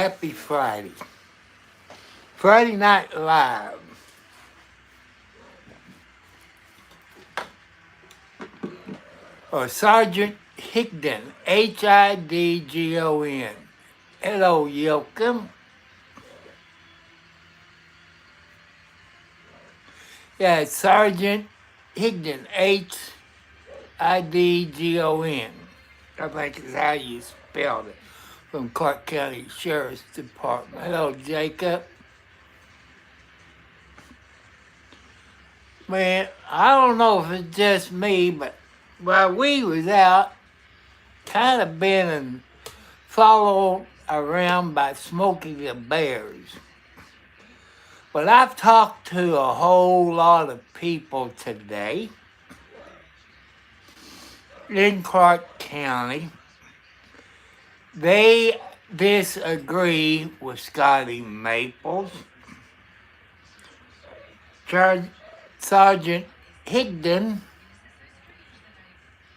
Happy Friday. Friday Night Live. Or Sergeant Higdon, Hidgon. Hello, Yoakum. Yeah, Sergeant Higdon, Hidgon. I think is how you spelled it. From Clark County Sheriff's Department. Hello, Jacob. Man, I don't know if it's just me, but while we was out, kind of been followed around by Smokey the Bears. But I've talked to a whole lot of people today in Clark County. They disagree with Scotty Maples. Sergeant Higdon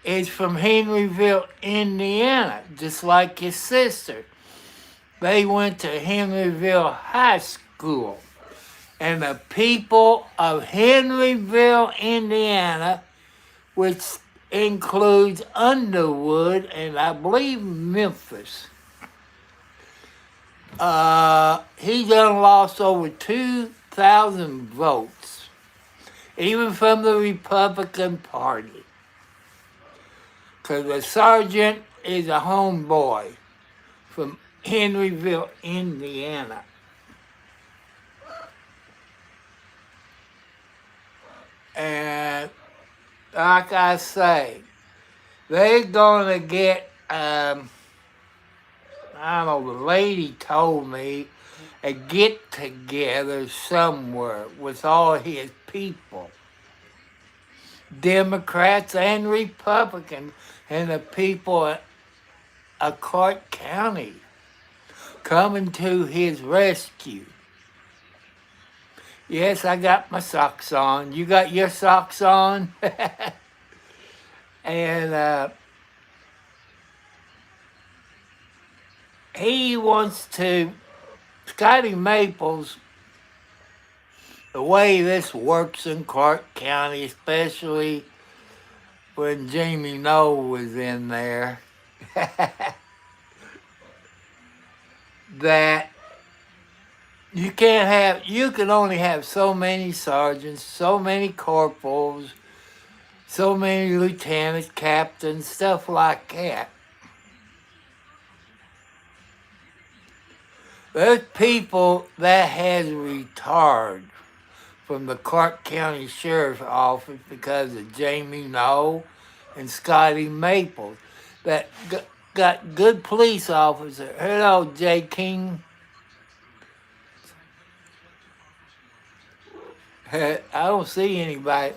is from Henryville, Indiana, just like his sister. They went to Henryville High School. And the people of Henryville, Indiana, which includes Underwood and I believe Memphis, he done lost over 2,000 votes, even from the Republican Party. Because the sergeant is a homeboy from Henryville, Indiana. And like I say, they're going to get, I don't know, the lady told me, a get-together somewhere with all his people, Democrats and Republicans, and the people of Clark County coming to his rescue. Yes, I got my socks on. You got your socks on? And he wants to, Scotty Maples, the way this works in Clark County, especially when Jamie Noel was in there, that you can only have so many sergeants, so many corporals, so many lieutenants, captains, stuff like that. There's people that has retired from the Clark County Sheriff's Office because of Jamie Noel and Scotty Maples that got good police officers. Hello, J. King. I don't see anybody.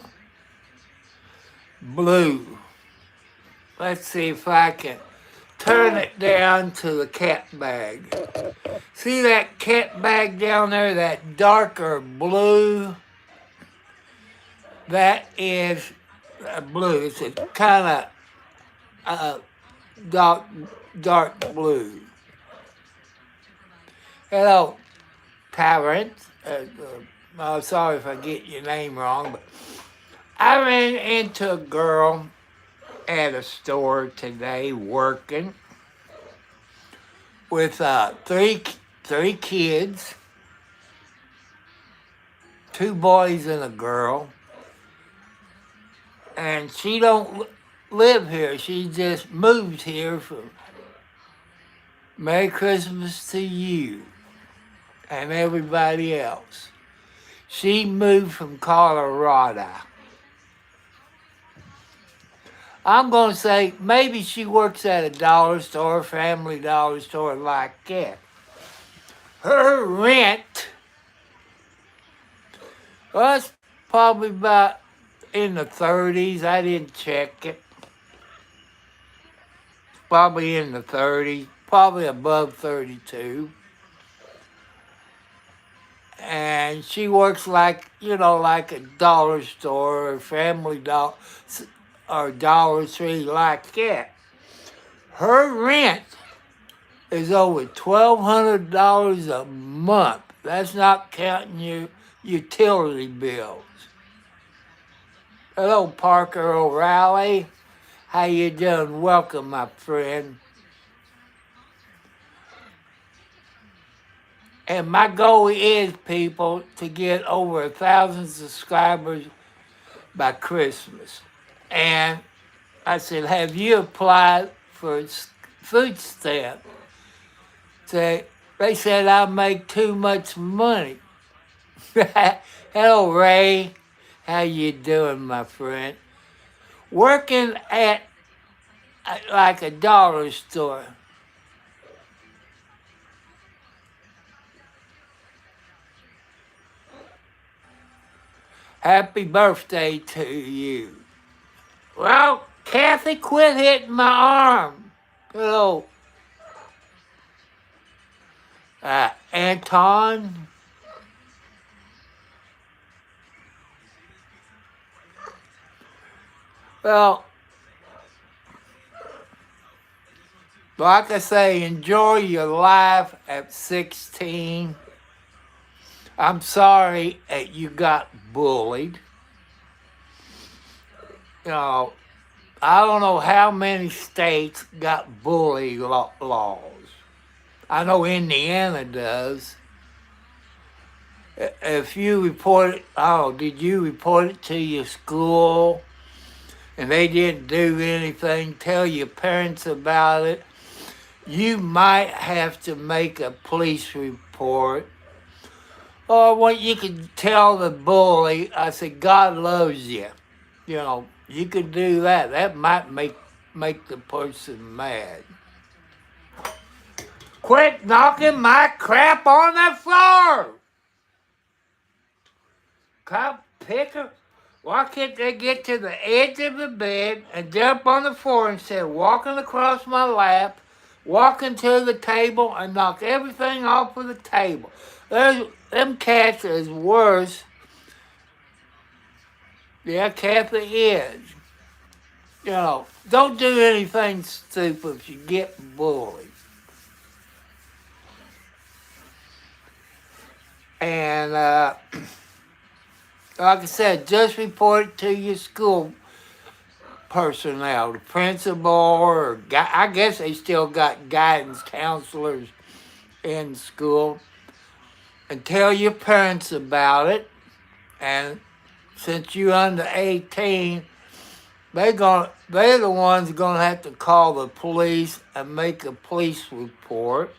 Blue. Let's see if I can turn it down to the cat bag. See that cat bag down there, that darker blue? That is blue. It's a kind of dark blue. Hello, Terrence. I'm sorry if I get your name wrong, but I ran into a girl at a store today working with three kids, 2 boys and a girl, and she don't live here. She just moved here from Merry Christmas to you and everybody else. She moved from Colorado. I'm going to say maybe she works at a dollar store, family dollar store like that. Her rent was probably about in the 30s. I didn't check it. Probably in the 30s, probably above 32. And she works like a dollar store or family dollar or Dollar Tree like that. Her rent is over $1,200 a month. That's not counting your utility bills. Hello, Parker O'Reilly. How you doing? Welcome, my friend. And my goal is, people, to get over 1,000 subscribers by Christmas. And I said, have you applied for food stamp? They said I make too much money. Hello, Ray. How you doing, my friend? Working at like a dollar store. Happy birthday to you. Well, Kathy, quit hitting my arm. Hello. Anton. Well, like I say, enjoy your life at 16. I'm sorry that you got bullied. You know, I don't know how many states got bully laws. I know Indiana does. If you report it, did you report it to your school and they didn't do anything, tell your parents about it, you might have to make a police report. Or what you could tell the bully, I said, God loves you. You know, you could do that. That might make the person mad. Quit knocking my crap on the floor! Cop picker. Why can't they get to the edge of the bed and jump on the floor instead of walking across my lap, walking to the table and knock everything off of the table? Them cats is worse. Yeah, Kathy is. You know, don't do anything stupid if you get bullied. And like I said, just report it to your school personnel, the principal, or I guess they still got guidance counselors in school, and tell your parents about it. And since you're under 18, they're the ones gonna have to call the police and make a police report.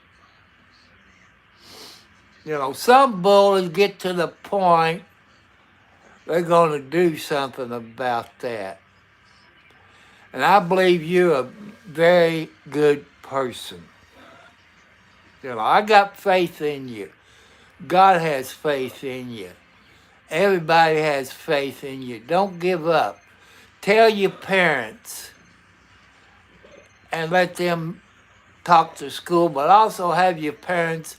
You know, some bullies get to the point they're gonna do something about that. And I believe you're a very good person. You know, I got faith in you. God has faith in you. Everybody has faith in you. Don't give up. Tell your parents and let them talk to school, but also have your parents.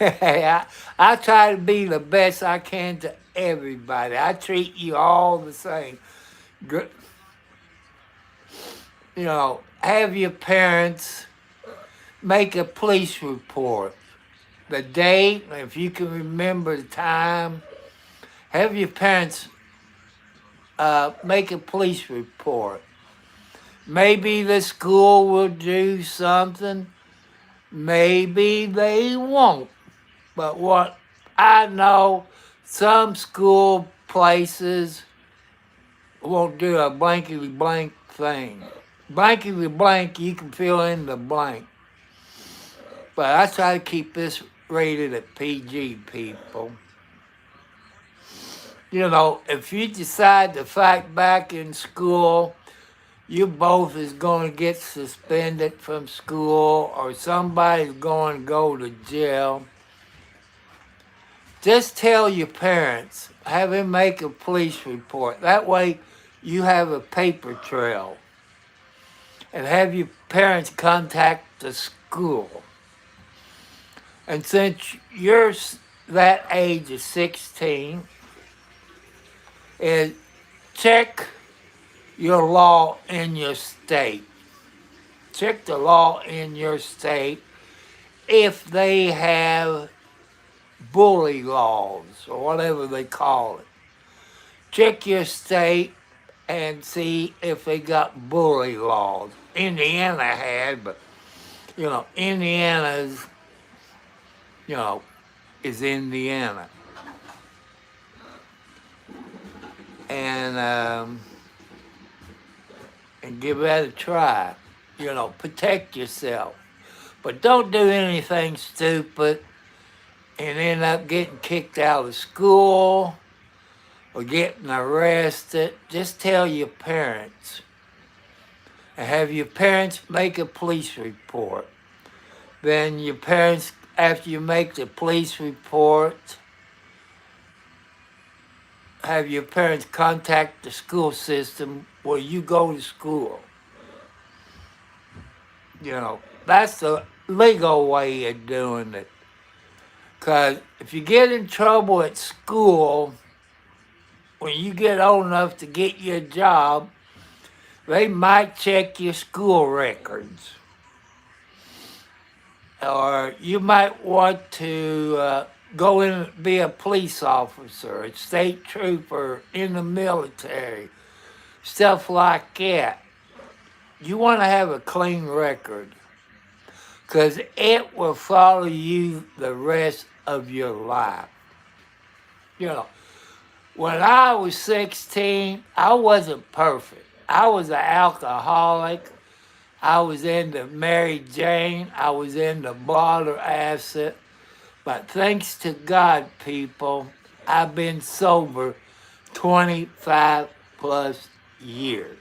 I try to be the best I can to everybody. I treat you all the same. You know, have your parents make a police report. The date, if you can remember the time, have your parents make a police report. Maybe the school will do something. Maybe they won't. But what I know, some school places won't do a blankety blank thing. Blankety blank, you can fill in the blank. But I try to keep this rated at PG, people. You know, if you decide to fight back in school, you both is going to get suspended from school or somebody's going to go to jail. Just tell your parents, have them make a police report. That way you have a paper trail. And have your parents contact the school. And since you're that age of 16, check your law in your state. check the law in your state if they have bully laws or whatever they call it. Check your state and see if they got bully laws. Indiana had, but Indiana's, you know, is Indiana. And give that a try. Protect yourself. But don't do anything stupid and end up getting kicked out of school or getting arrested. Just tell your parents. And have your parents make a police report. Then your parents, after you make the police report, have your parents contact the school system where you go to school. That's the legal way of doing it. Because if you get in trouble at school, when you get old enough to get your job, they might check your school records. Or you might want to go in and be a police officer, a state trooper in the military, stuff like that. You want to have a clean record because it will follow you the rest of your life. When I was 16, I wasn't perfect. I was an alcoholic. I was into Mary Jane. I was into bottle acid. But thanks to God, people, I've been sober 25 plus years.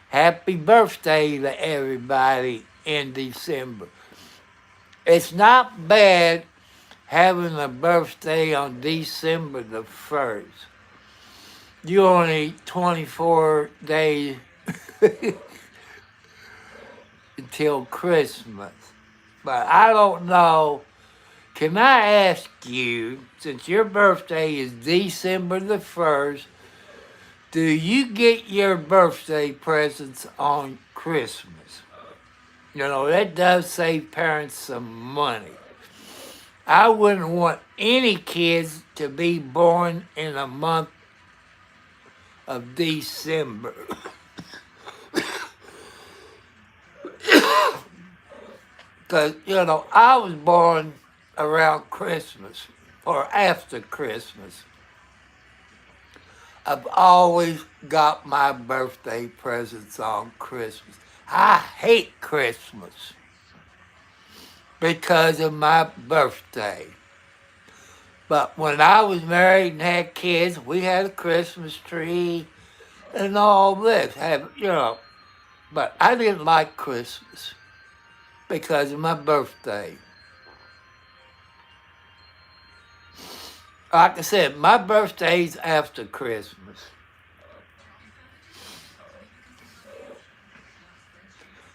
Happy birthday to everybody in December. It's not bad having a birthday on December the 1st. You only 24 days until Christmas. But I don't know. Can I ask you, since your birthday is December the 1st, do you get your birthday presents on Christmas? That does save parents some money. I wouldn't want any kids to be born in the month of December. Because, I was born around Christmas or after Christmas. I've always got my birthday presents on Christmas. I hate Christmas because of my birthday. But when I was married and had kids, we had a Christmas tree and all this. But I didn't like Christmas because of my birthday. Like I said, my birthday's after Christmas.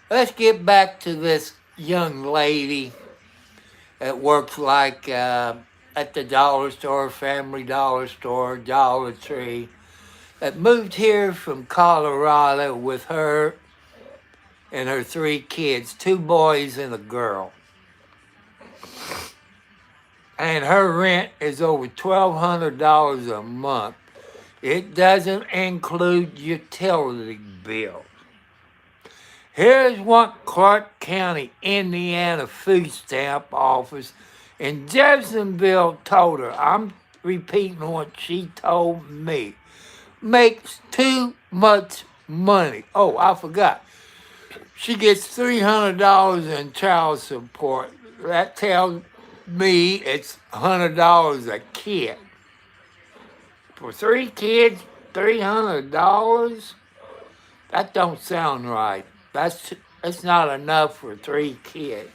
Let's get back to this young lady that works like at the dollar store, Family Dollar Store, Dollar Tree, that moved here from Colorado with her and her 3 kids, 2 boys and a girl. And her rent is over $1,200 a month. It doesn't include utility bills. Here's what Clark County, Indiana food stamp office in Jeffersonville told her. I'm repeating what she told me. Makes too much money. Oh, I forgot. She gets $300 in child support. That tells me it's $100 a kid. For 3 kids, $300? That don't sound right. That's not enough for 3 kids.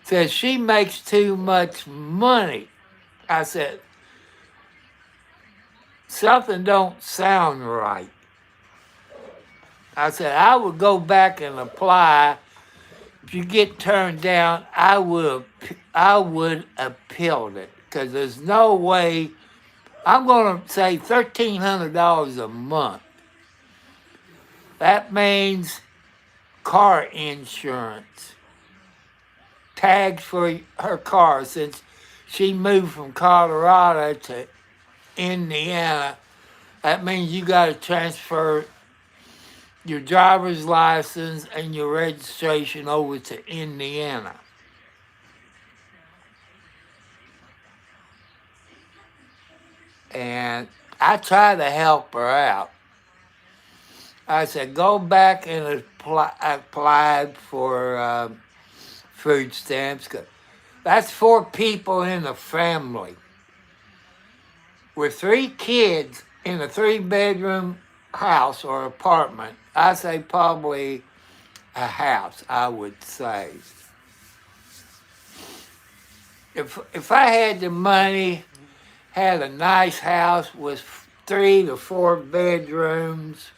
Says she makes too much money. I said, something don't sound right. I said, I would go back and apply. If you get turned down, I would appeal it. Because there's no way, I'm going to say $1,300 a month. That means car insurance. Tags for her car since she moved from Colorado to Indiana. That means you got to transfer your driver's license and your registration over to Indiana. And I tried to help her out. I said, go back and apply for food stamps. That's 4 people in a family. With 3 kids in a 3-bedroom house or apartment. I say probably a house, I would say. If I had the money, had a nice house with 3 to 4 bedrooms,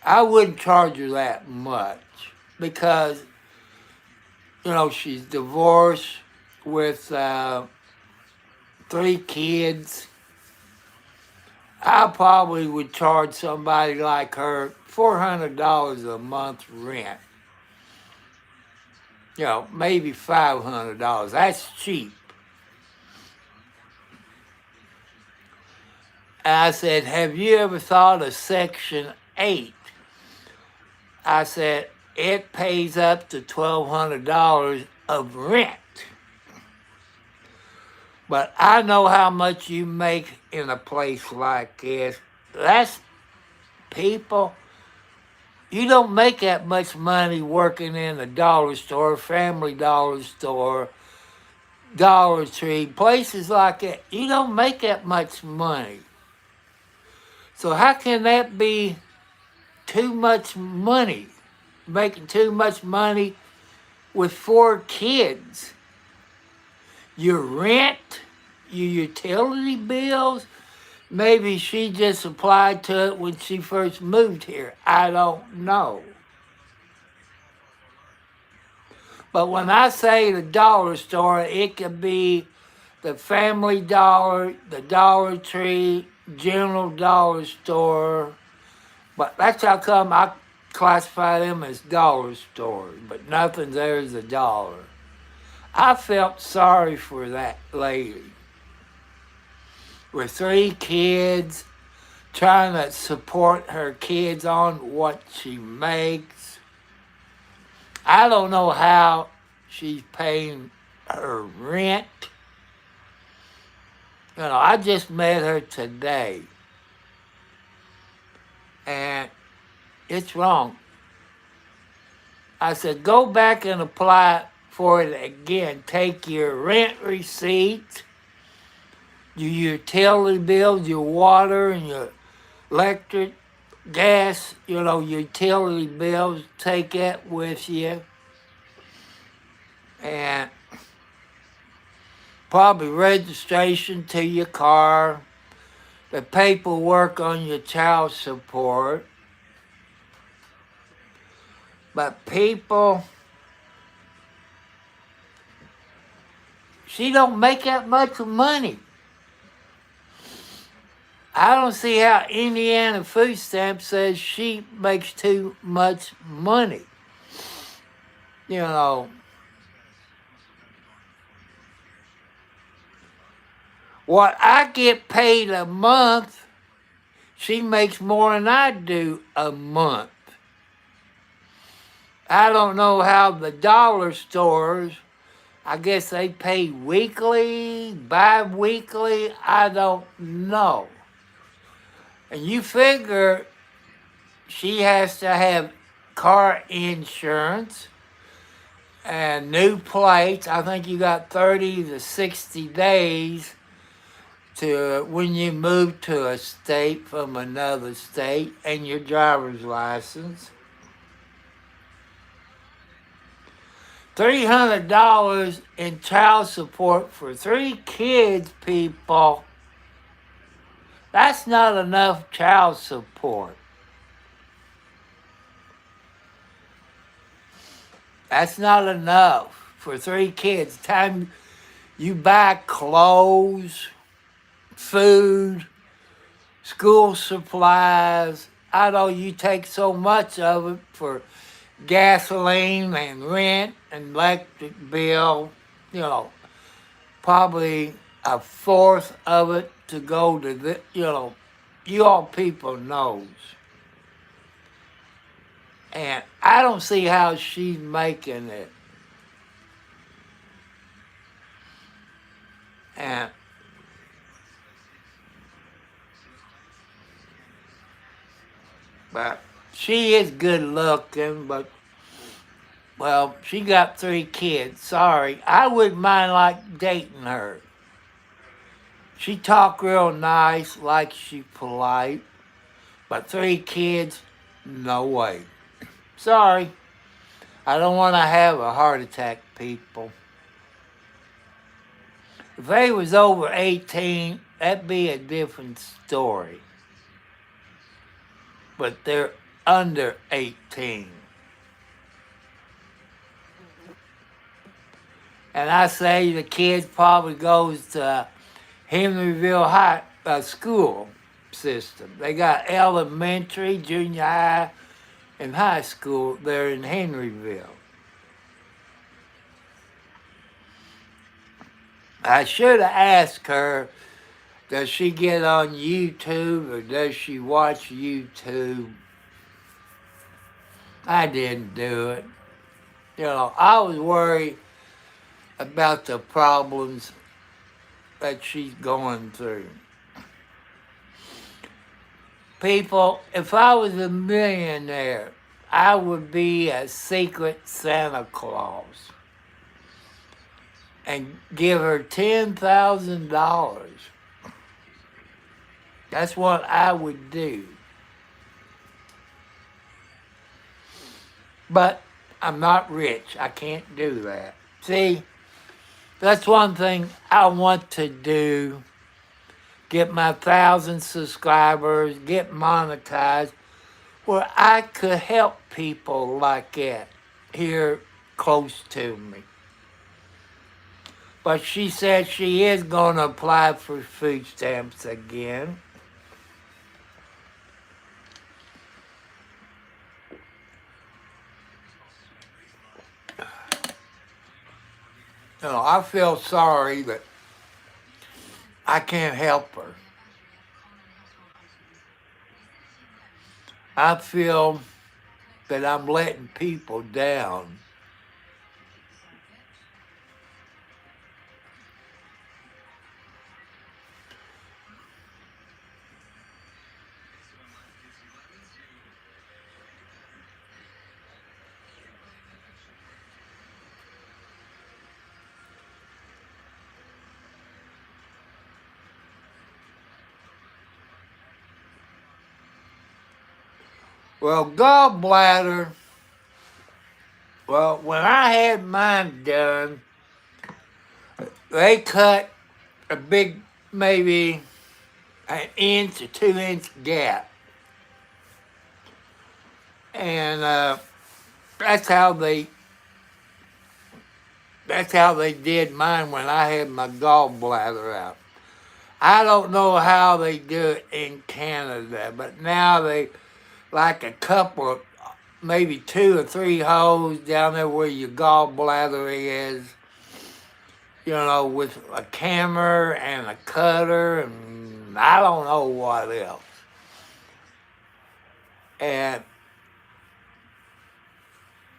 I wouldn't charge her that much because, she's divorced with 3 kids. I probably would charge somebody like her $400 a month rent. Maybe $500. That's cheap. And I said, have you ever thought of Section 8? I said, it pays up to $1,200 of rent. But I know how much you make in a place like this. That's people. You don't make that much money working in a dollar store, Family Dollar store, Dollar Tree, places like that. You don't make that much money. So how can that be too much money? Making too much money with 4 kids. Your rent, your utility bills, maybe she just applied to it when she first moved here. I don't know. But when I say the dollar store, it could be the Family Dollar, the Dollar Tree, General Dollar Store. But that's how come I classify them as dollar stores, but nothing there is a dollar. I felt sorry for that lady with 3 kids, trying to support her kids on what she makes. I don't know how she's paying her rent. I just met her today. And it's wrong. I said, go back and apply for it again. Take your rent receipt, your utility bills, your water and your electric, gas, utility bills, take that with you. And probably registration to your car, the paperwork on your child support. But people, she don't make that much money. I don't see how Indiana Food Stamp says she makes too much money. What I get paid a month, she makes more than I do a month. I don't know how the dollar stores, I guess they pay weekly, bi-weekly, I don't know. And you figure she has to have car insurance and new plates. I think you got 30 to 60 days to when you move to a state from another state, and your driver's license. $300 in child support for 3 kids, people. That's not enough child support. That's not enough for 3 kids. Time you buy clothes, food, school supplies, I know you take so much of it for gasoline and rent and electric bill, you know, probably a fourth of it to go to the, you all people knows. And I don't see how she's making it. And but she is good looking, but well, she got 3 kids. Sorry, I wouldn't mind like dating her. She talk real nice, like she polite, but 3 kids, no way. Sorry, I don't want to have a heart attack, people. If they was over 18, that'd be a different story. But they're under 18. And I say the kid probably goes to Henryville High School system. They got elementary, junior high, and high school there in Henryville. I should have asked her, does she get on YouTube or does she watch YouTube? I didn't do it. I was worried about the problems that she's going through. People, if I was a millionaire, I would be a secret Santa Claus and give her $10,000. That's what I would do. But I'm not rich. I can't do that. See, that's one thing I want to do. Get my 1,000 subscribers, get monetized, where I could help people like that here close to me. But she said she is going to apply for food stamps again. I feel sorry that I can't help her. I feel that I'm letting people down. Well, gallbladder, when I had mine done, they cut a big, maybe an inch or 2 inch gap. And that's how they did mine when I had my gallbladder out. I don't know how they do it in Canada, but now they like a couple of, maybe 2 or 3 holes down there where your gallbladder is, with a camera and a cutter and I don't know what else. And,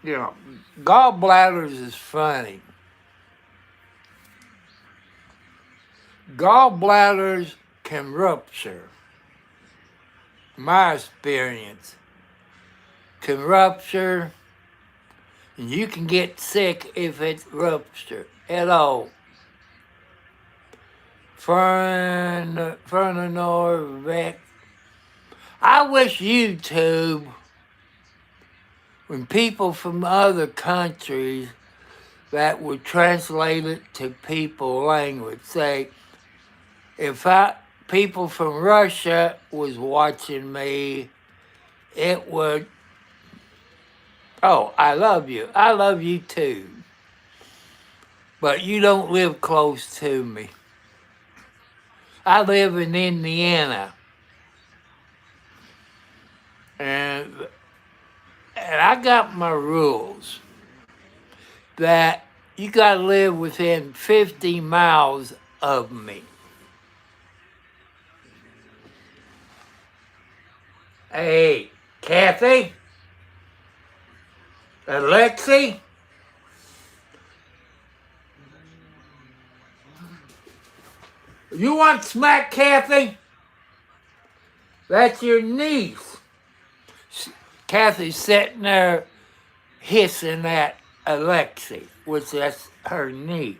gallbladders is funny. Gallbladders can rupture. My experience can rupture, and you can get sick if it's ruptured at all. Fernandor. I wish YouTube, when people from other countries that would translate it to people language, say, if people from Russia was watching me, it would, oh, I love you. I love you too. But you don't live close to me. I live in Indiana. And, and I got my rules that you got to live within 50 miles of me. Hey, Kathy, Alexi, you want smack, Kathy? That's your niece. Kathy's sitting there hissing at Alexi, which that's her niece.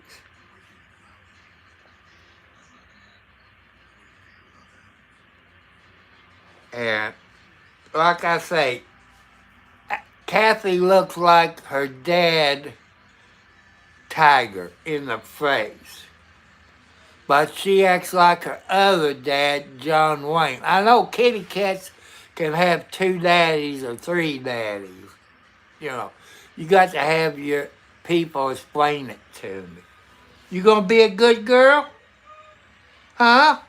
And like I say, Kathy looks like her dad, Tiger, in the face. But she acts like her other dad, John Wayne. I know kitty cats can have 2 daddies or 3 daddies. You know, you got to have your people explain it to me. You gonna be a good girl? Huh?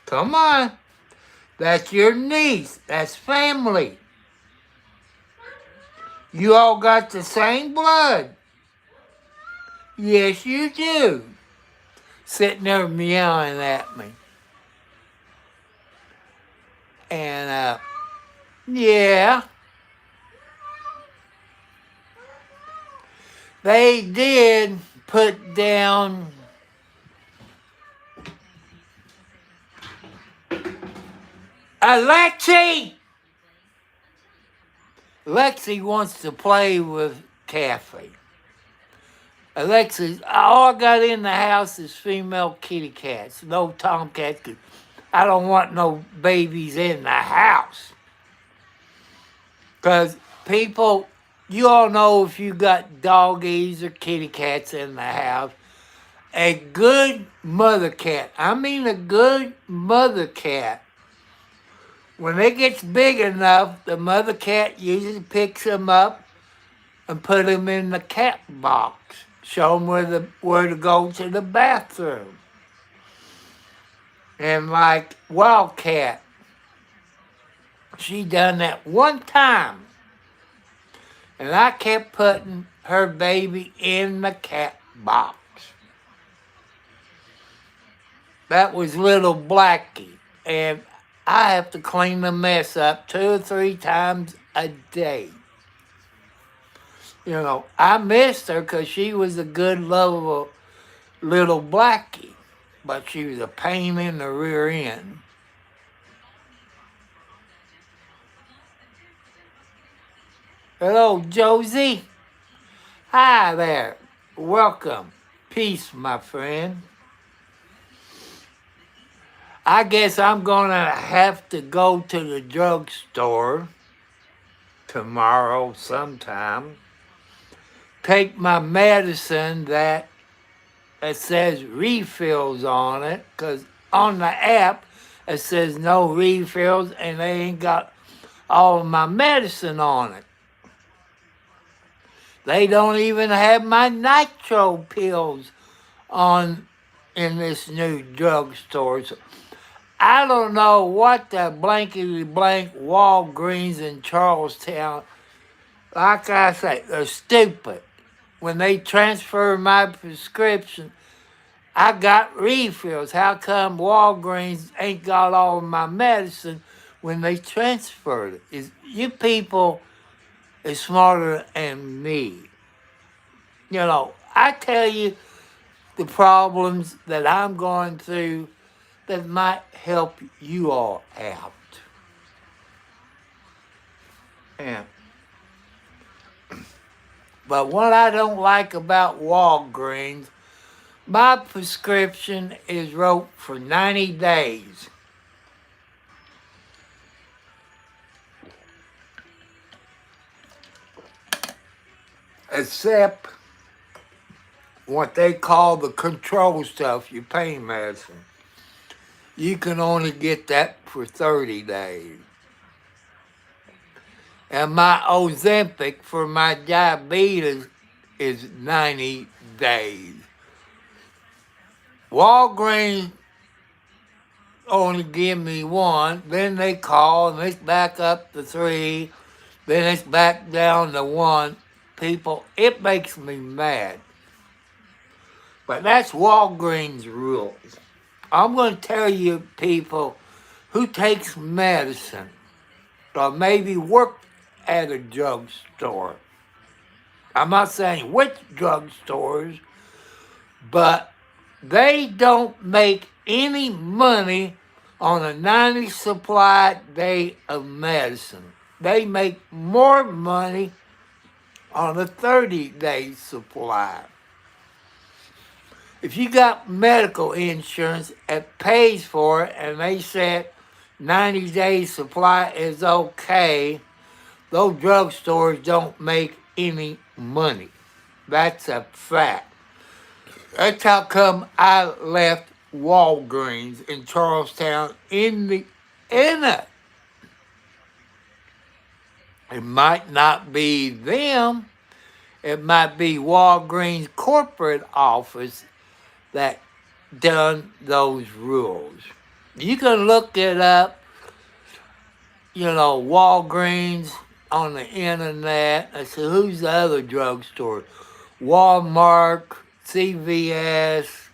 Come on. That's your niece. That's family. You all got the same blood. Yes, you do. Sitting there meowing at me. And, yeah, they did put down Alexi! Alexi wants to play with Kathy. Alexi, all I got in the house is female kitty cats, no tomcats. 'Cause I don't want no babies in the house. Because people, you all know if you got doggies or kitty cats in the house, a good mother cat, I mean a good mother cat, when it gets big enough, the mother cat usually picks them up and put them in the cat box. Show them where to go to the bathroom. And like Wildcat, she done that one time. And I kept putting her baby in the cat box. That was little Blackie. And I have to clean the mess up 2 or 3 times a day. You know, I missed her because she was a good, lovable little Blackie. But she was a pain in the rear end. Hello, Josie. Hi there. Welcome. Peace, my friend. I guess I'm going to have to go to the drugstore tomorrow sometime. Take my medicine that says refills on it, because on the app it says no refills and they ain't got all of my medicine on it. They don't even have my nitro pills in this new drugstore. So I don't know what the blankety blank Walgreens in Charlestown, like I say, they're stupid. When they transfer my prescription, I got refills. How come Walgreens ain't got all of my medicine when they transferred it? You people is smarter than me. You know, I tell you the problems that I'm going through that might help you all out. Yeah. But what I don't like about Walgreens, my prescription is wrote for 90 days. Except what they call the control stuff, your pain medicine. You can only get that for 30 days. And my Ozempic for my diabetes is 90 days. Walgreens only give me one. Then they call and it's back up to three. Then it's back down to one. People, it makes me mad. But that's Walgreens rules. I'm going to tell you people who takes medicine or maybe work at a drugstore. I'm not saying which drugstores, but they don't make any money on a 90 supply day of medicine. They make more money on a 30-day supply. If you got medical insurance, it pays for it, and they said 90-day supply is okay, those drugstores don't make any money. That's a fact. That's how come I left Walgreens in Charlestown, Indiana. It might not be them. It might be Walgreens corporate office that done those rules. You can look it up, Walgreens on the internet. I said, who's the other drugstore? Walmart, CVS.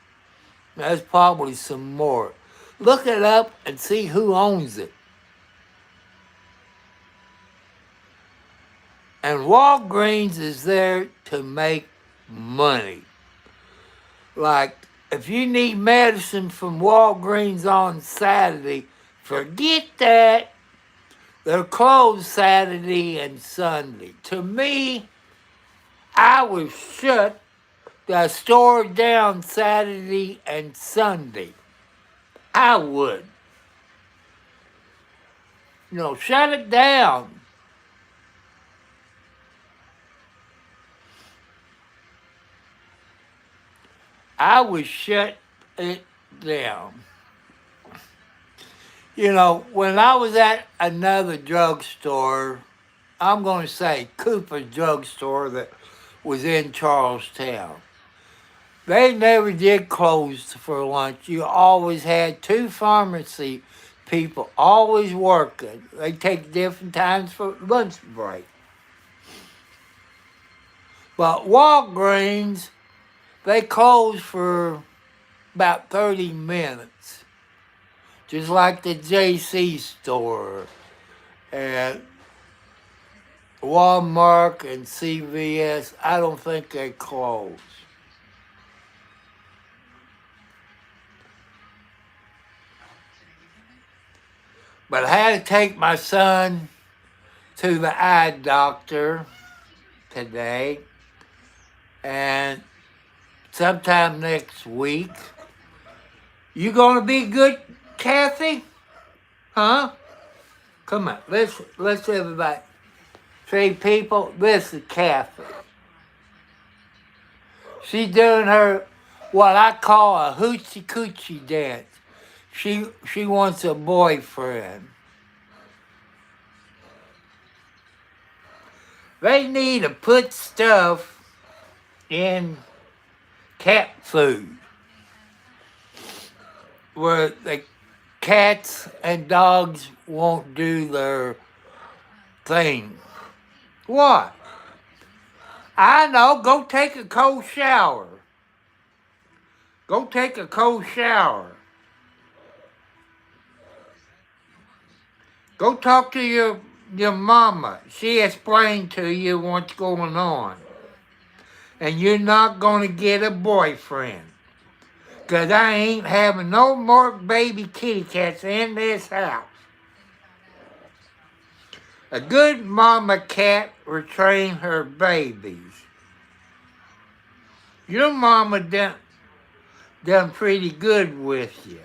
There's probably some more. Look it up and see who owns it. And Walgreens is there to make money. Like, if you need medicine from Walgreens on Saturday, forget that. They're closed Saturday and Sunday. To me, I would shut the store down Saturday and Sunday. I would. Shut it down. I would shut it down. When I was at another drugstore, I'm going to say Cooper's drugstore that was in Charlestown, they never did close for lunch. You always had two pharmacy people always working. They take different times for lunch break. But Walgreens, they close for about 30 minutes. Just like the JC store and Walmart and CVS, I don't think they close. But I had to take my son to the eye doctor today, and sometime next week. You gonna be good, Kathy? Huh? Come on, let's everybody. Say, people, this is Kathy. She's doing her what I call a hoochie coochie dance. She wants a boyfriend. They need to put stuff in cat food where the cats and dogs won't do their thing. What? I know, go take a cold shower. Go take a cold shower. Go talk to your mama. She explained to you what's going on. And you're not going to get a boyfriend. Because I ain't having no more baby kitty cats in this house. A good mama cat will train her babies. Your mama done pretty good with you.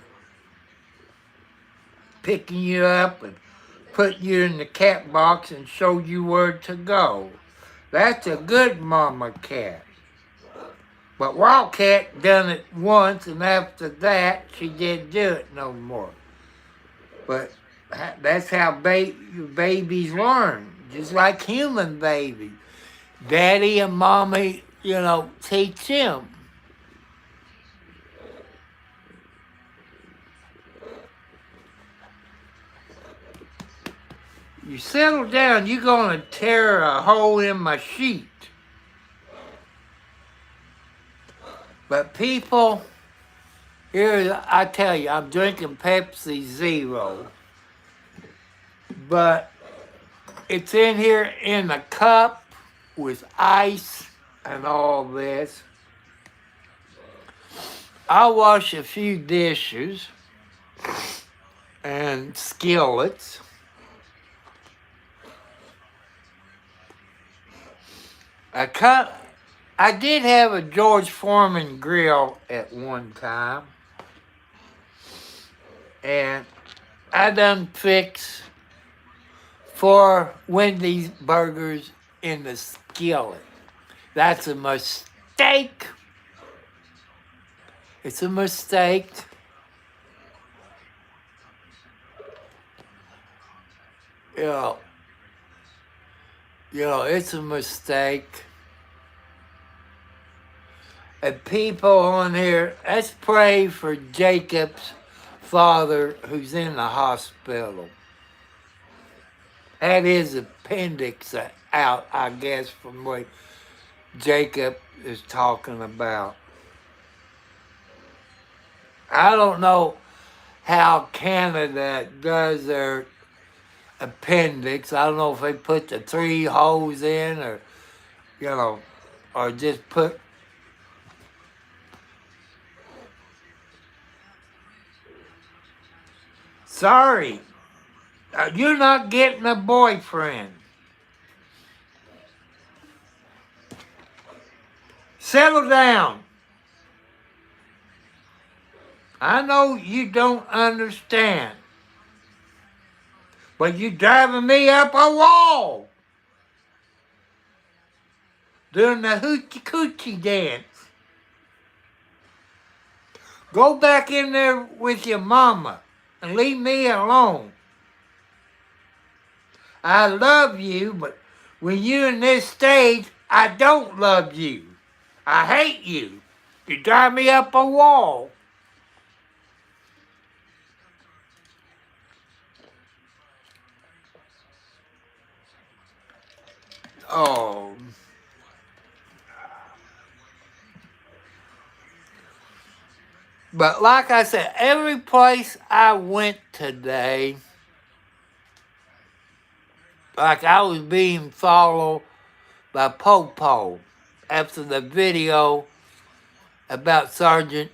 Picking you up and putting you in the cat box and showed you where to go. That's a good mama cat. But Wildcat done it once, and after that, she didn't do it no more. But that's how babies learn, just like human babies. Daddy and mommy, teach them. You settle down, you're going to tear a hole in my sheet. But people, here I tell you, I'm drinking Pepsi Zero. But it's in here in a cup with ice and all this. I'll wash a few dishes and skillets. I did have a George Foreman grill at one time. And I done fix 4 Wendy's burgers in the skillet. That's a mistake. It's a mistake. You know, it's a mistake. And people on here, let's pray for Jacob's father who's in the hospital. Had his appendix out, I guess, from what Jacob is talking about. I don't know how Canada does their appendix. I don't know if they put the 3 holes in or, or just put. Sorry, you're not getting a boyfriend. Settle down. I know you don't understand, but you're driving me up a wall doing the hoochie coochie dance. Go back in there with your mama and leave me alone. I love you, but when you're in this stage, I don't love you. I hate you. You drive me up a wall. Oh. But like I said, every place I went today, like I was being followed by Popo after the video about Sergeant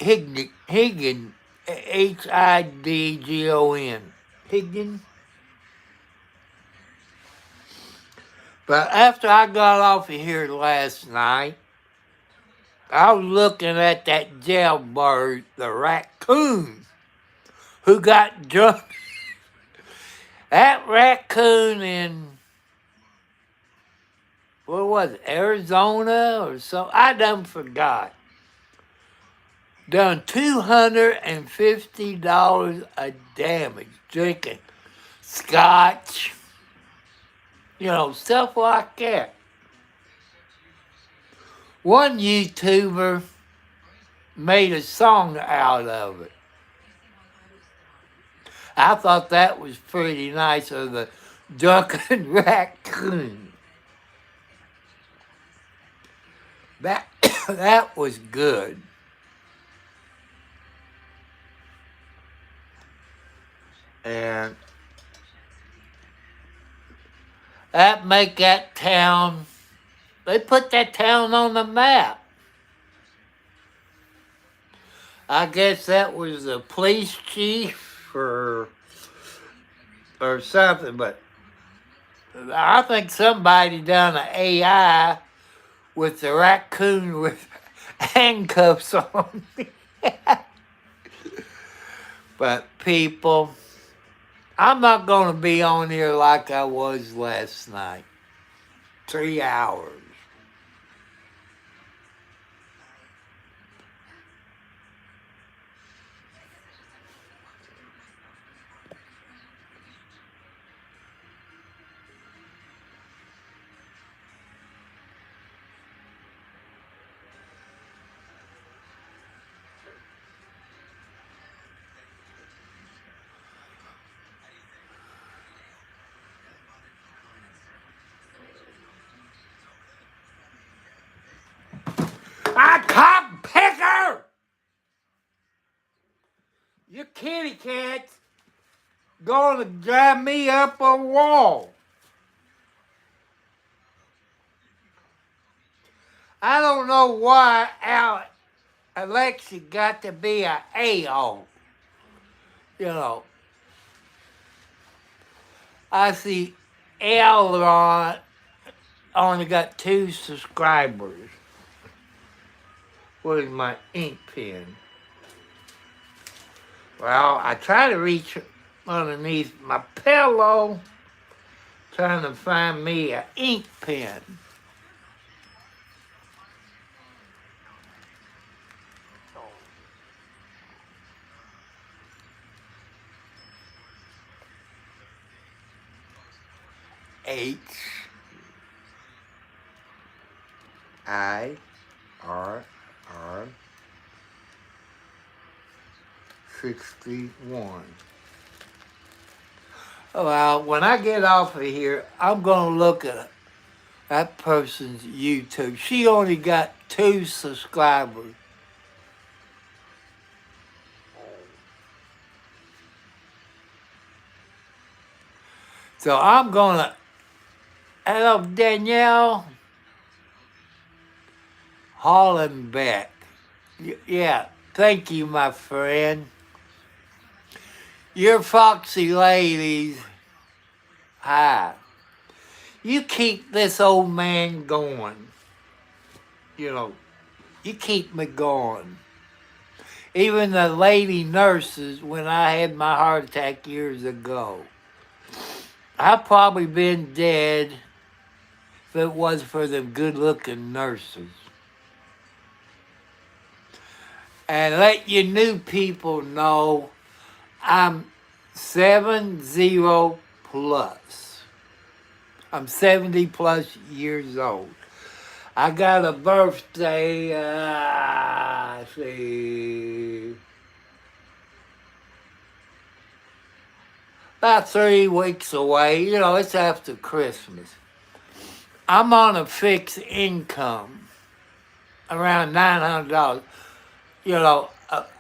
Higgin, Hidgon. Hidgon. But after I got off of here last night, I was looking at that jailbird, the raccoon, who got drunk. That raccoon in, what was it, Arizona or so? I done forgot. Done $250 a damage drinking scotch, stuff like that. One YouTuber made a song out of it. I thought that was pretty nice, of the drunken raccoon. That was good. And that make that town, they put that town on the map. I guess that was the police chief or something, but I think somebody done an AI with the raccoon with handcuffs on. But people, I'm not going to be on here like I was last night. 3 hours. My cotton picker! Your kitty cat's gonna drive me up a wall. I don't know why Alexia got to be an a-hole. You know, I see Elron only got 2 subscribers. Where's my ink pen? Well, I try to reach underneath my pillow, trying to find me an ink pen. HIRR 61. Well, when I get off of here, I'm going to look at that person's YouTube. She only got 2 subscribers. So I'm going to, hello, Danielle Hollenbeck. Yeah, thank you, my friend. You're foxy ladies. Hi. You keep this old man going. You know, you keep me going. Even the lady nurses, when I had my heart attack years ago, I'd probably been dead if it wasn't for them good-looking nurses. And let you new people know I'm 70 plus. I'm 70 plus years old. I got a birthday, let's see, about 3 weeks away. You know, it's after Christmas. I'm on a fixed income, around $900. You know,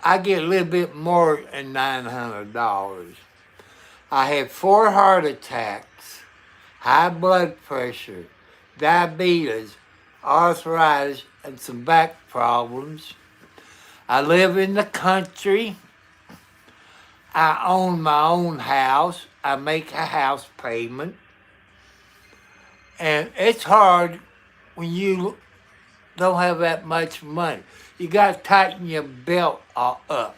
I get a little bit more than $900. I had 4 heart attacks, high blood pressure, diabetes, arthritis, and some back problems. I live in the country. I own my own house. I make a house payment. And it's hard when you don't have that much money. You got to tighten your belt up.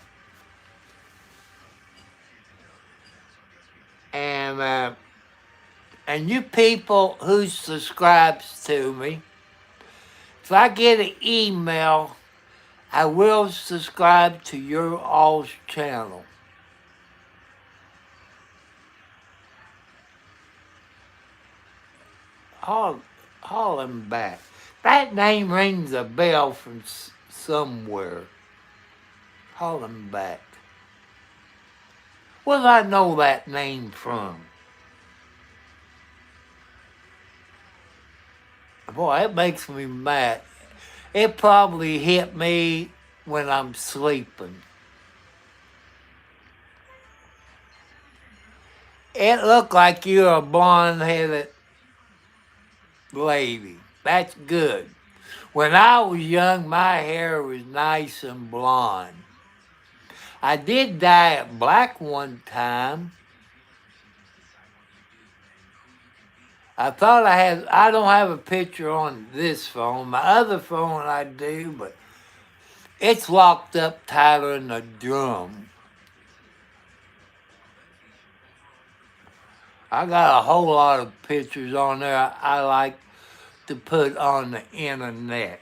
And you people who subscribes to me, if I get an email, I will subscribe to your all's channel. Hollenbeck. That name rings a bell from somewhere. Hollenbeck. Where did I know that name from? Boy, it makes me mad. It probably hit me when I'm sleeping. It looked like you're a blonde-headed lady. That's good. When I was young, my hair was nice and blonde. I did dye it black one time. I thought I don't have a picture on this phone. My other phone I do, but it's locked up tighter than a drum. I got a whole lot of pictures on there I like to put on the internet.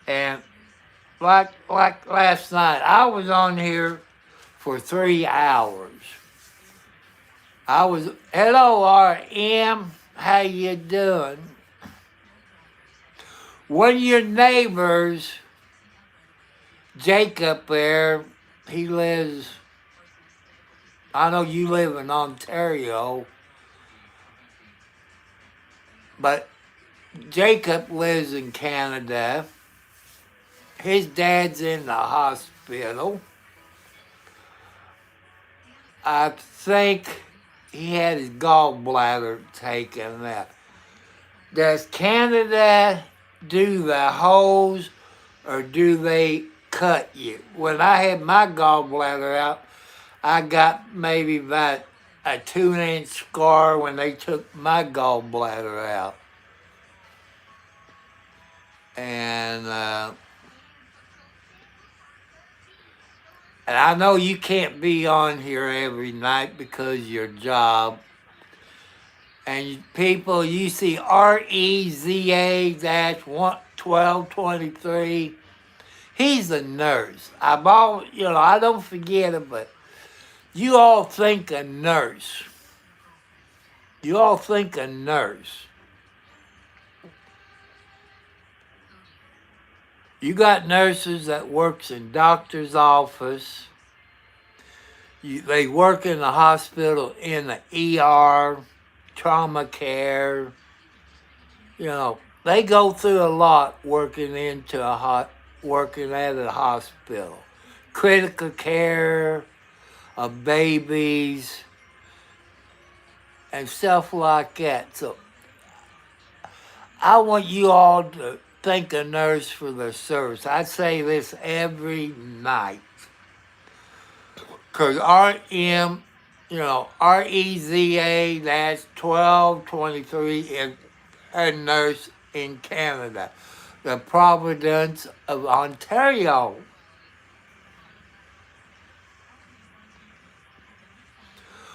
And like last night, I was on here for 3 hours. Hello RM, how you doing? One of your neighbors, Jacob there, he lives, I know you live in Ontario. But Jacob lives in Canada. His dad's in the hospital. I think he had his gallbladder taken out. Does Canada do the holes or do they cut you? When I had my gallbladder out, I got maybe about a 2-inch scar when they took my gallbladder out. And I know you can't be on here every night because of your job. And people, you see REZA-1223. He's a nurse. I don't forget it, but you all think a nurse. You all think a nurse. You got nurses that works in doctor's office. They work in the hospital, in the ER, trauma care. They go through a lot working at a hospital. Critical care of babies and stuff like that. So I want you all to thank a nurse for their service. I say this every night. Because REZA, that's 1223, is a nurse in Canada, the Province of Ontario.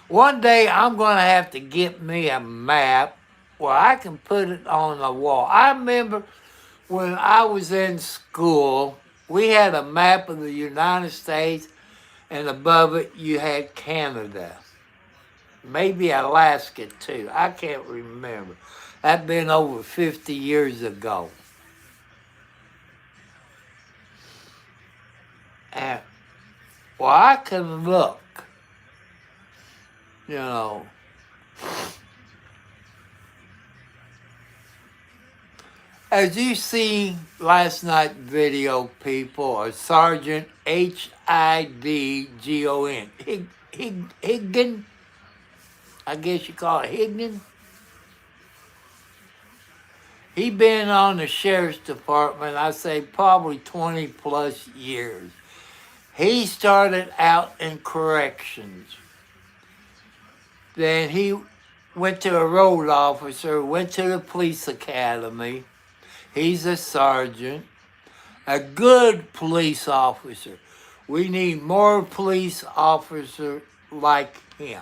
One day I'm going to have to get me a map where I can put it on the wall. I remember when I was in school, we had a map of the United States, and above it you had Canada. Maybe Alaska too. I can't remember. That's been over 50 years ago. And, I can look, As you see last night's video, people, a Sergeant Hidgon, Higdon, I guess you call it Higdon. He been on the sheriff's department, I say probably 20 plus years. He started out in corrections. Then he went to a road officer, went to the police academy. He's a sergeant, a good police officer. We need more police officers like him.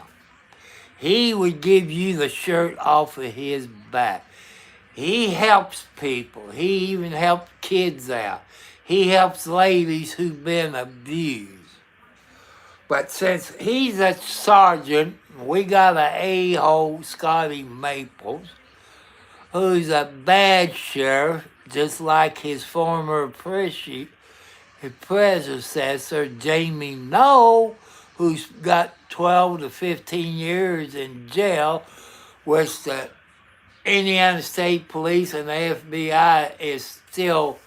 He would give you the shirt off of his back. He helps people. He even helped kids out. He helps ladies who've been abused. But since he's a sergeant, we got an a-hole, Scotty Maples, who's a bad sheriff, just like his former predecessor, Jamie Noel, who's got 12 to 15 years in jail, which the Indiana State Police and the FBI is still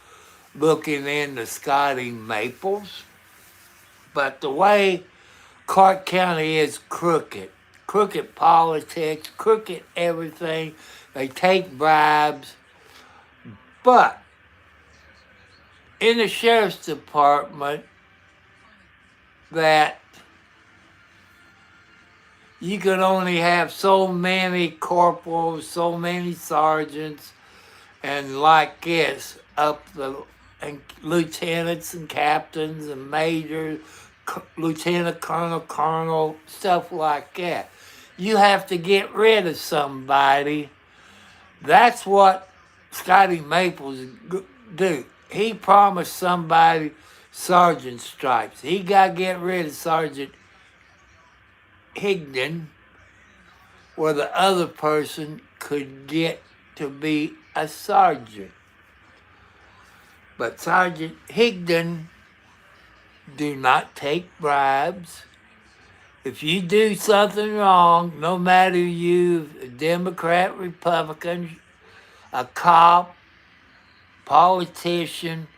looking into Scotty Maples. But the way Clark County is crooked politics, crooked everything. They take bribes. But in the sheriff's department, that you can only have so many corporals, so many sergeants, and like this, and lieutenants and captains and majors, lieutenant colonel, stuff like that. You have to get rid of somebody. That's what Scotty Maples do. He promised somebody sergeant stripes. He got to get rid of Sergeant Higdon, where the other person could get to be a sergeant. But Sergeant Higdon do not take bribes. If you do something wrong, no matter you, Democrat, Republican, a cop, politician,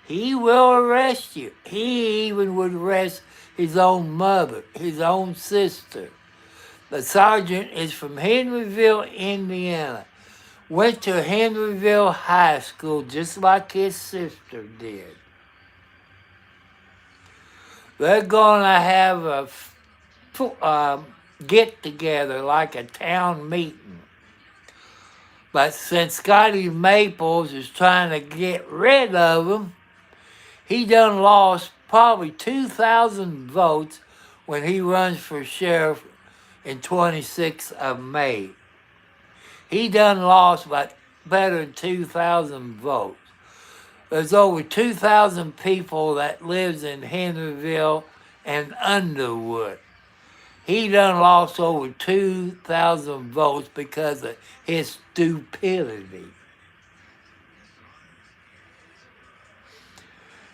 he will arrest you. He even would arrest his own mother, his own sister. The sergeant is from Henryville, Indiana. Went to Henryville High School just like his sister did. They're going to have a get together like a town meeting. But since Scotty Maples is trying to get rid of him, he done lost probably 2,000 votes when he runs for sheriff in 26th of May. He done lost about better than 2,000 votes. There's over 2,000 people that lives in Henryville and Underwood. He done lost over 2,000 votes because of his stupidity.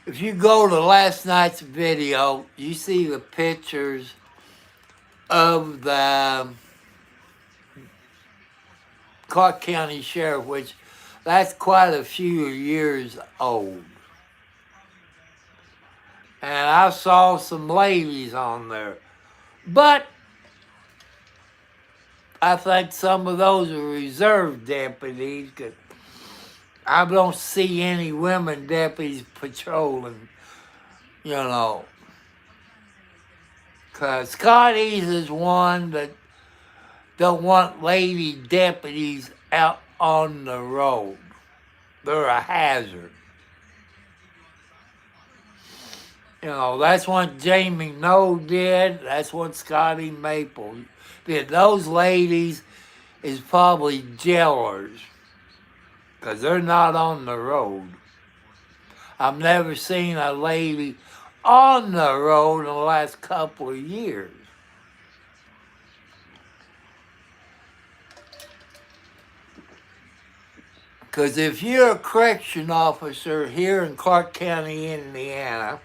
If you go to last night's video, you see the pictures of the Clark County Sheriff, which that's quite a few years old. And I saw some ladies on there. But I think some of those are reserve deputies, because I don't see any women deputies patrolling, you know. Because Scotty's is one that don't want lady deputies out on the road. They're a hazard. You know, that's what Jamie Noe did. That's what Scotty Maple did. Those ladies is probably jailers because they're not on the road. I've never seen a lady on the road in the last couple of years. Because if you're a correction officer here in Clark County, Indiana,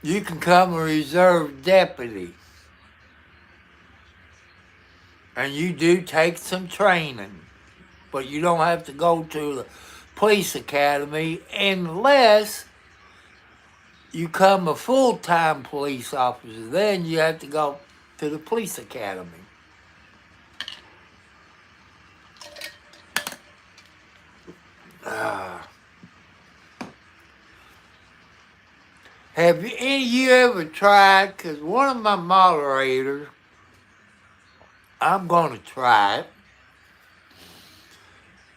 you can become a reserve deputy. And you do take some training. But you don't have to go to the police academy unless you become a full-time police officer. Then you have to go to the police academy. Have any of you ever tried, because one of my moderators, I'm going to try it,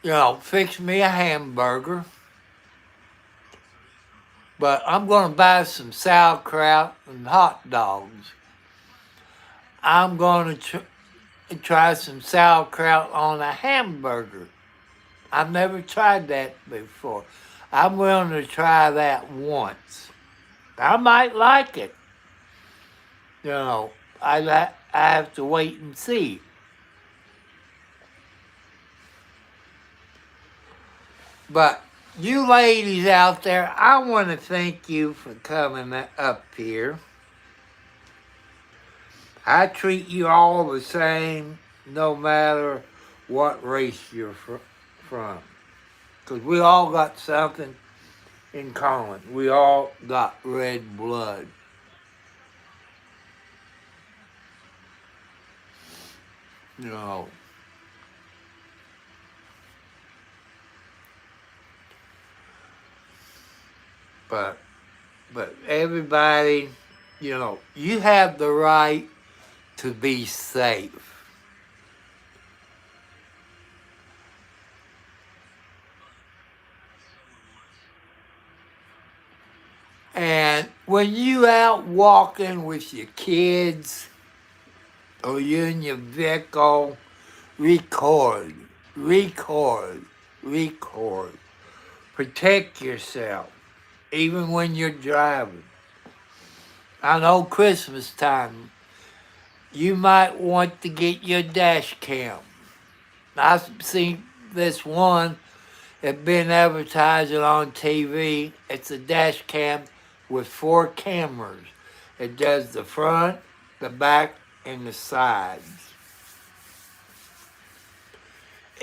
you know, fix me a hamburger, but I'm going to buy some sauerkraut and hot dogs. I'm going to try some sauerkraut on a hamburger. I've never tried that before. I'm willing to try that once. I might like it. You know, I have to wait and see. But you ladies out there, I want to thank you for coming up here. I treat you all the same, no matter what race you're from. Because we all got something in common. We all got red blood. You know. But everybody, you know, you have the right to be safe. And when you out walking with your kids or you're in your vehicle, record. Protect yourself, even when you're driving. I know Christmas time, you might want to get your dash cam. I've seen this one that been advertising on TV. It's a dash cam with 4 cameras. It does the front, the back, and the sides.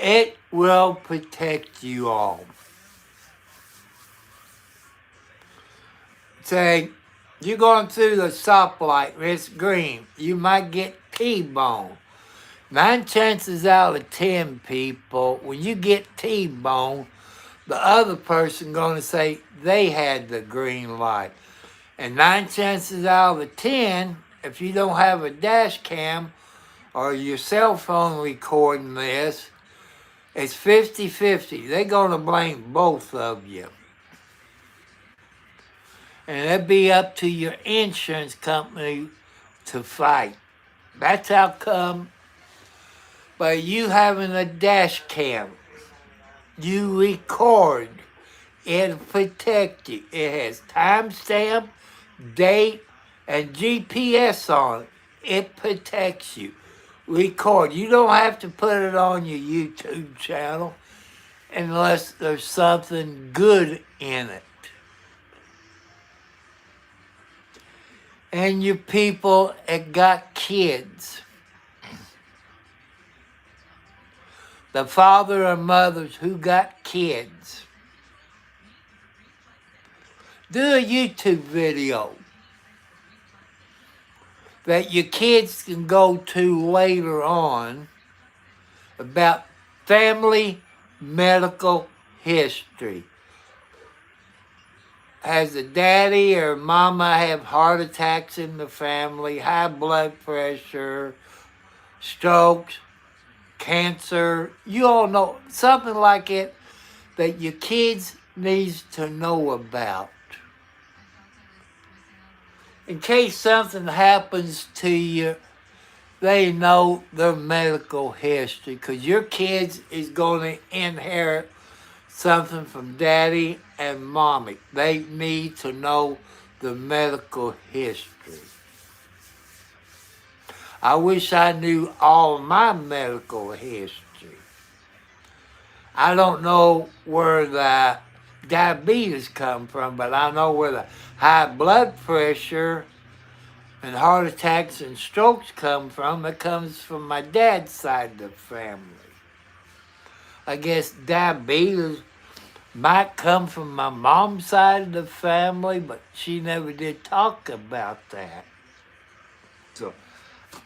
It will protect you all. Say, you're going through the stoplight, it's green, you might get T-boned. 9 chances out of 10 people, when you get T-boned, the other person going to say they had the green light. And 9 chances out of 10, if you don't have a dash cam or your cell phone recording this, it's 50-50. They're going to blame both of you. And it'd be up to your insurance company to fight. That's how come by you having a dash cam, you record, it'll protect you. It has timestamp, date, and GPS on it. It protects you. Record. You don't have to put it on your YouTube channel unless there's something good in it. And you people that got kids, the father or mothers who got kids, do a YouTube video that your kids can go to later on about family medical history. Has the daddy or mama have heart attacks in the family, high blood pressure, strokes, cancer? You all know something like it that your kids needs to know about. In case something happens to you, they know their medical history, because your kids is going to inherit something from daddy and mommy. They need to know the medical history. I wish I knew all my medical history. I don't know where the diabetes come from, but I know where the high blood pressure and heart attacks and strokes come from. It comes from my dad's side of the family. I guess diabetes might come from my mom's side of the family, but she never did talk about that. So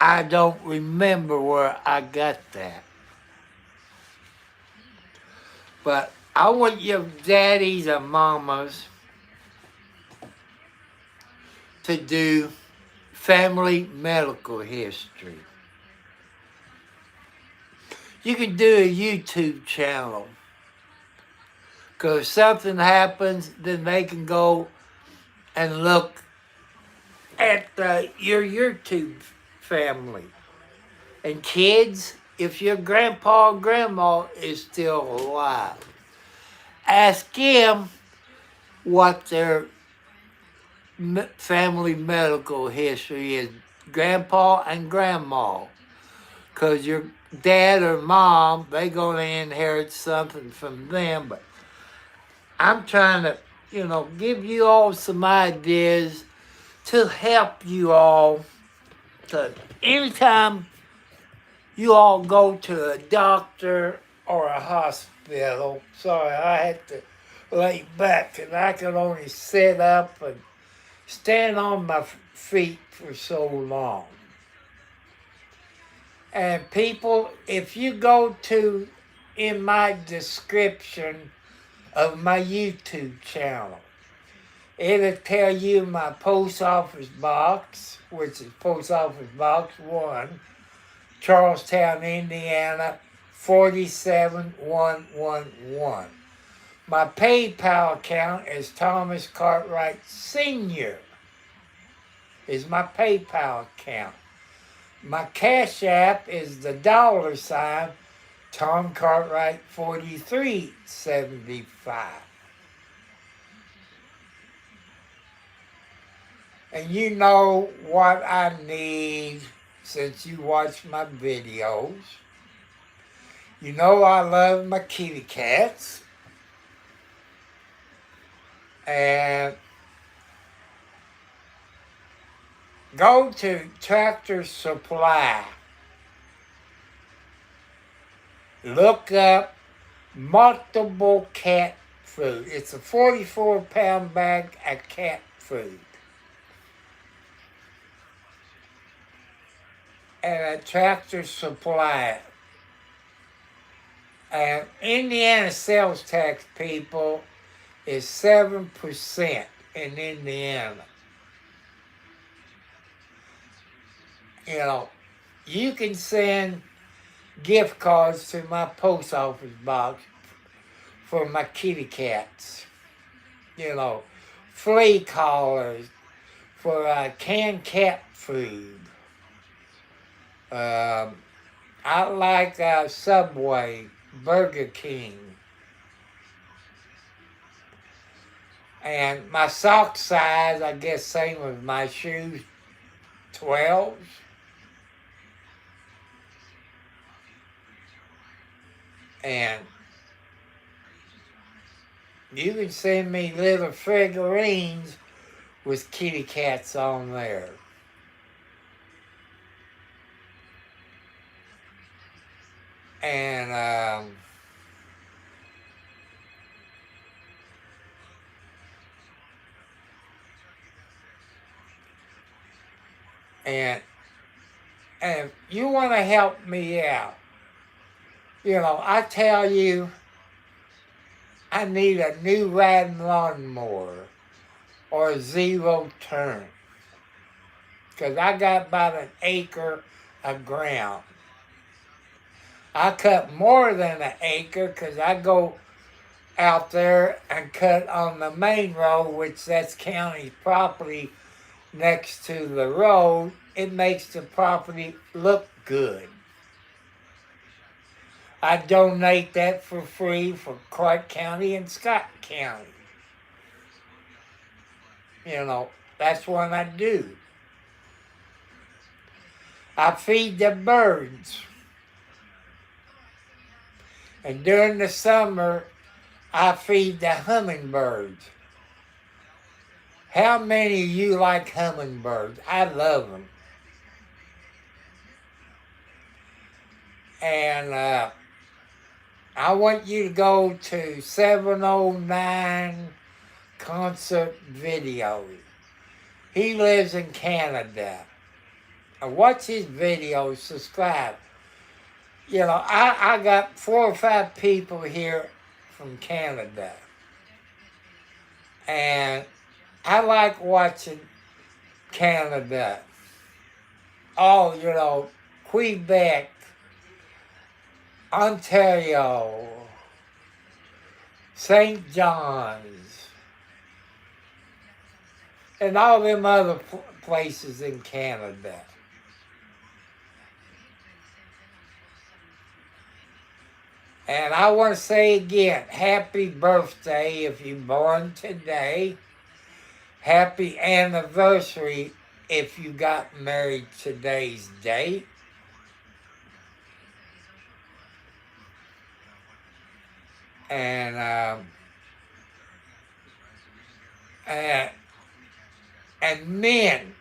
I don't remember where I got that. But I want your daddies and mamas to do family medical history. You can do a YouTube channel, because if something happens, then they can go and look at your YouTube family. And kids, if your grandpa or grandma is still alive, ask them what their family medical history is, grandpa and grandma. Because your dad or mom, they're going to inherit something from them. But I'm trying to, give you all some ideas to help you all. So anytime you all go to a doctor or a hospital, sorry, I had to lay back and I could only sit up and stand on my feet for so long. And people, if you go to in my description of my YouTube channel, it'll tell you my post office box, which is Post Office Box 1, Charlestown, Indiana, 47111. My PayPal account is Thomas Cartwright Sr. is my PayPal account. My Cash App is the $, Tom Cartwright 4375. And you know what I need since you watch my videos. You know I love my kitty cats. And go to Tractor Supply Look up multiple cat food. It's a 44-pound bag of cat food. And a Tractor Supply. And Indiana sales tax, people, is 7% in Indiana. You know, you can send gift cards to my post office box for my kitty cats. You know, flea collars for canned cat food. I like Subway, Burger King. And my sock size, I guess same with my shoes, 12s. And you can send me little figurines with kitty cats on there. And and if you want to help me out, you know, I tell you, I need a new riding lawnmower or a zero turn. Because I got about an acre of ground. I cut more than an acre because I go out there and cut on the main road, which that's county property next to the road. It makes the property look good. I donate that for free for Clark County and Scott County. You know, that's what I do. I feed the birds. And during the summer, I feed the hummingbirds. How many of you like hummingbirds? I love them. And I want you to go to 709 Concert Videos. He lives in Canada. And watch his videos, subscribe. You know, I got 4 or 5 people here from Canada. And I like watching Canada. Oh, you know, Quebec, Ontario, St. John's, and all them other places in Canada. And I want to say again, happy birthday if you're born today. Happy anniversary if you got married today's date. And men,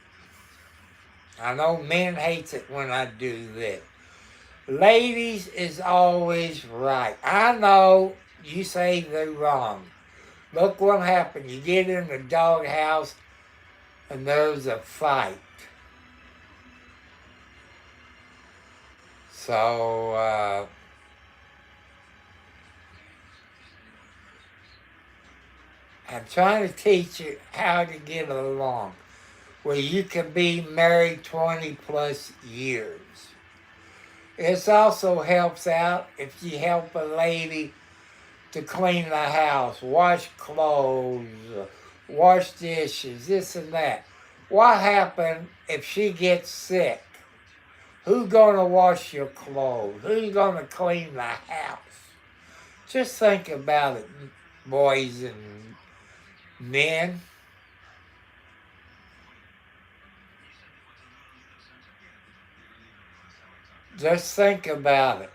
I know men hates it when I do this. Ladies is always right. I know you say they're wrong. Look what happened. You get in the doghouse and there's a fight. So, I'm trying to teach you how to get along where you can be married 20 plus years. It also helps out if you help a lady to clean the house, wash clothes, wash dishes, this and that. What happens if she gets sick? Who's going to wash your clothes? Who's going to clean the house? Just think about it, boys and men. Just think about it.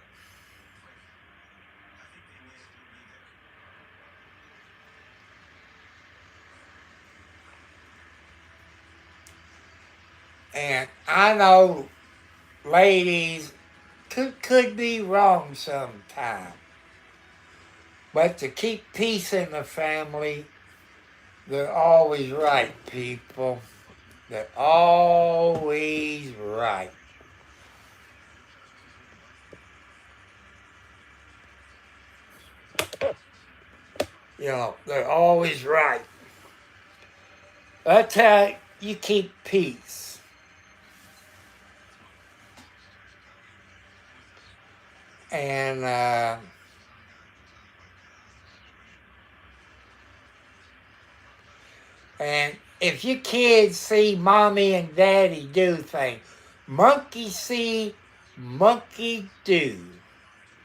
And I know, ladies, could be wrong sometime. But to keep peace in the family, they're always right, people. They're always right. You know, they're always right. That's how you keep peace. And and if your kids see mommy and daddy do things, monkey see, monkey do,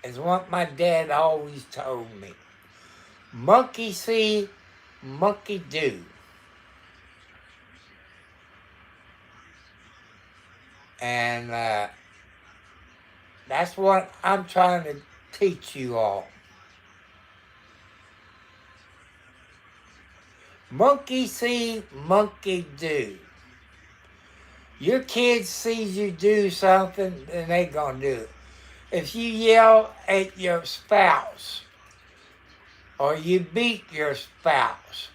is what my dad always told me. Monkey see, monkey do. And that's what I'm trying to teach you all. Monkey see, monkey do. Your kids sees you do something, then they gonna do it. If you yell at your spouse or you beat your spouse,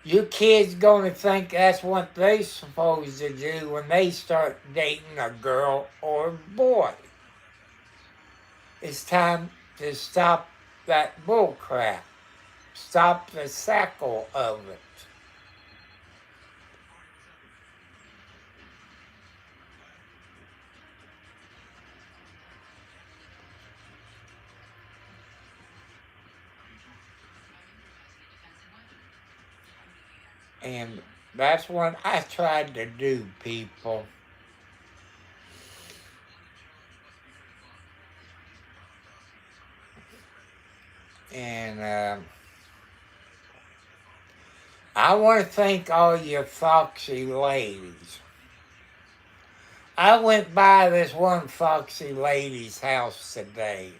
your kid's gonna think that's what they supposed to do when they start dating a girl or a boy. It's time to stop that bull crap. Stop the cycle of it. And that's what I tried to do, people. And I want to thank all you foxy ladies. I went by this one foxy lady's house today.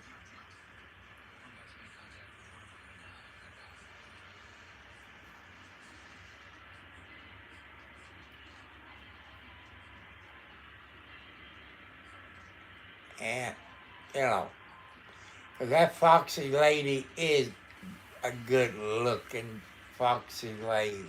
And, you know, 'cause that foxy lady is a good looking foxy lady.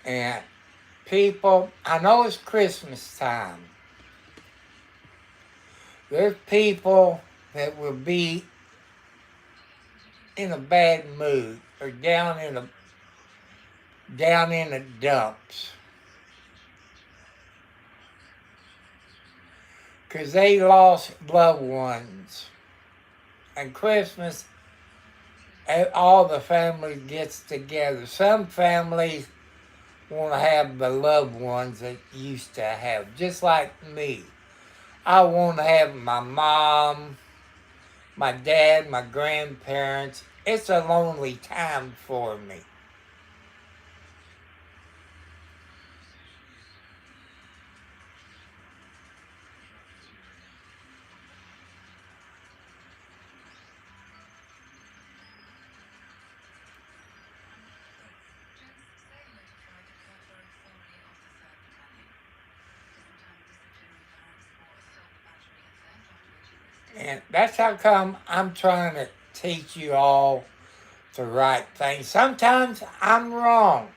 And people, I know it's Christmas time. There's people that will be in a bad mood or down in the dumps because they lost loved ones. And Christmas, all the family gets together. Some families want to have the loved ones that used to have, just like me. I want to have my mom, my dad, my grandparents. It's a lonely time for me. And that's how come I'm trying to teach you all the right thing. Sometimes I'm wrong.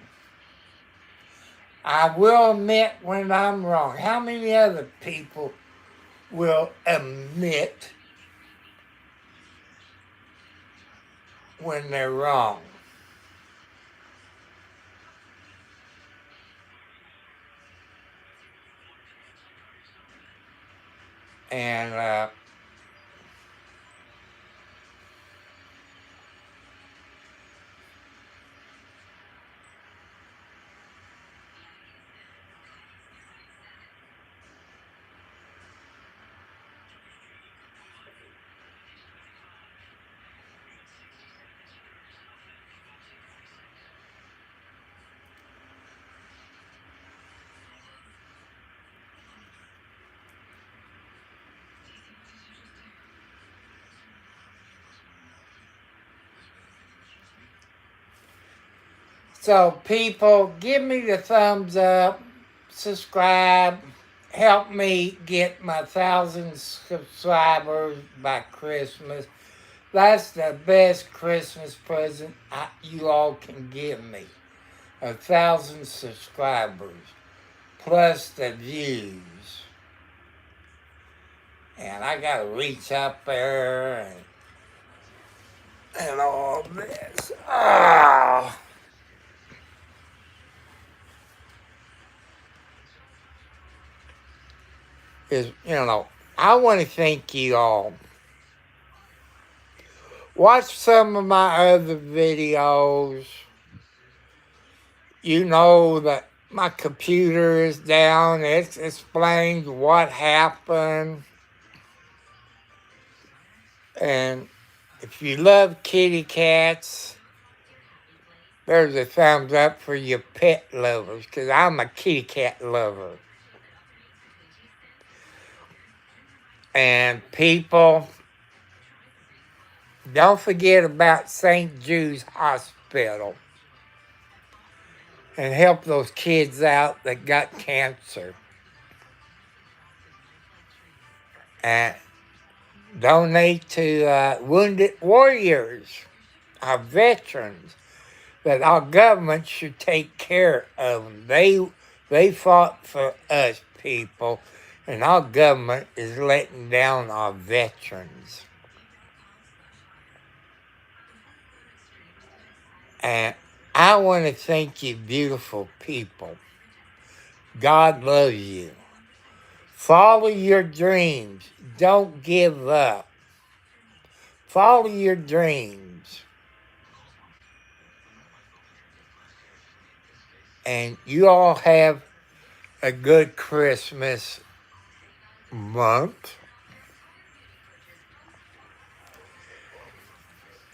I will admit when I'm wrong. How many other people will admit when they're wrong? And So, people, give me the thumbs up, subscribe, help me get my 1,000 subscribers by Christmas. That's the best Christmas present you all can give me. 1,000 subscribers, plus the views. And I gotta reach up there and all this. Ah. I want to thank you all. Watch some of my other videos. You know that my computer is down. It explains what happened. And if you love kitty cats, there's a thumbs up for your pet lovers, because I'm a kitty cat lover. And people, don't forget about St. Jude's Hospital and help those kids out that got cancer. And donate to Wounded Warriors, our veterans, that our government should take care of them. They fought for us, people, and our government is letting down our veterans. And I want to thank you, beautiful people. God loves you. Follow your dreams. Don't give up. Follow your dreams. And you all have a good Christmas month.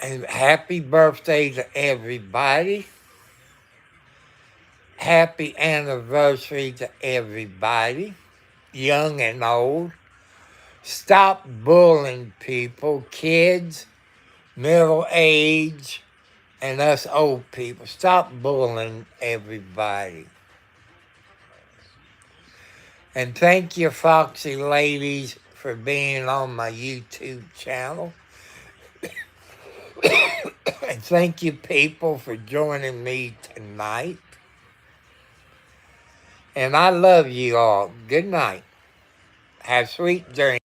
And happy birthday to everybody. Happy anniversary to everybody, young and old. Stop bullying people, kids, middle age, and us old people. Stop bullying everybody. And thank you, Foxy Ladies, for being on my YouTube channel. And thank you, people, for joining me tonight. And I love you all. Good night. Have sweet dreams.